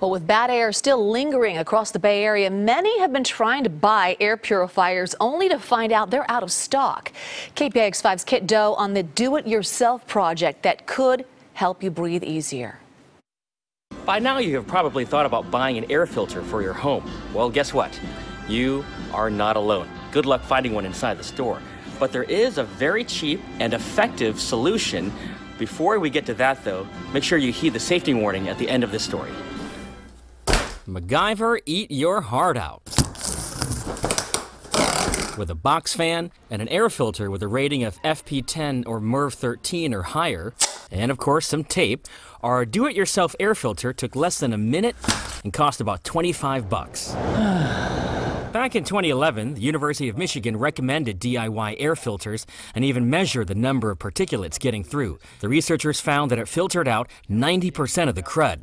But with bad air still lingering across the Bay Area, many have been trying to buy air purifiers only to find out they're out of stock. KPIX 5's Kiet Do on the do-it-yourself project that could help you breathe easier. By now you have probably thought about buying an air filter for your home. Well, guess what? You are not alone. Good luck finding one inside the store. But there is a very cheap and effective solution. Before we get to that though, make sure you heed the safety warning at the end of this story. MacGyver, eat your heart out. With a box fan and an air filter with a rating of FP10 or MERV 13 or higher, and of course some tape, our do-it-yourself air filter took less than a minute and cost about 25 bucks. Back in 2011, the University of Michigan recommended DIY air filters and even measured the number of particulates getting through. The researchers found that it filtered out 90% of the crud.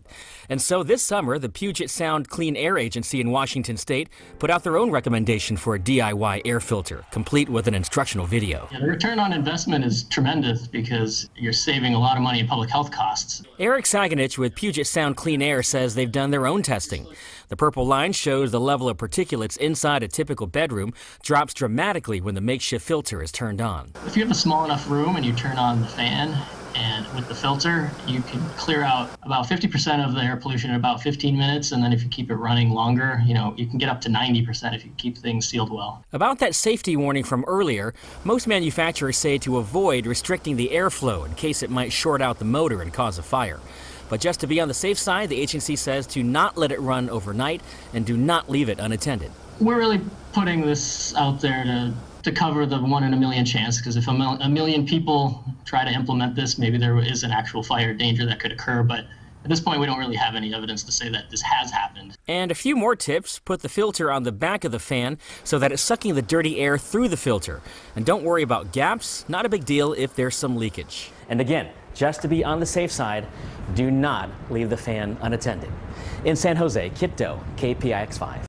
And so this summer, the Puget Sound Clean Air Agency in Washington State put out their own recommendation for a DIY air filter, complete with an instructional video. Yeah, the return on investment is tremendous because you're saving a lot of money in public health costs. Eric Saganich with Puget Sound Clean Air says they've done their own testing. The purple line shows the level of particulates inside a typical bedroom drops dramatically when the makeshift filter is turned on. If you have a small enough room and you turn on the fan, and with the filter, you can clear out about 50% of the air pollution in about 15 minutes. And then if you keep it running longer, you can get up to 90% if you keep things sealed well. About that safety warning from earlier, most manufacturers say to avoid restricting the airflow in case it might short out the motor and cause a fire. But just to be on the safe side, the agency says to not let it run overnight and do not leave it unattended. We're really putting this out there to cover the 1 in a million chance, because if a million people try to implement this, maybe there is an actual fire danger that could occur. But at this point, we don't really have any evidence to say that this has happened. And a few more tips. Put the filter on the back of the fan so that it's sucking the dirty air through the filter. And don't worry about gaps. Not a big deal if there's some leakage. And again, just to be on the safe side, do not leave the fan unattended. In San Jose, Kiet Do, KPIX 5.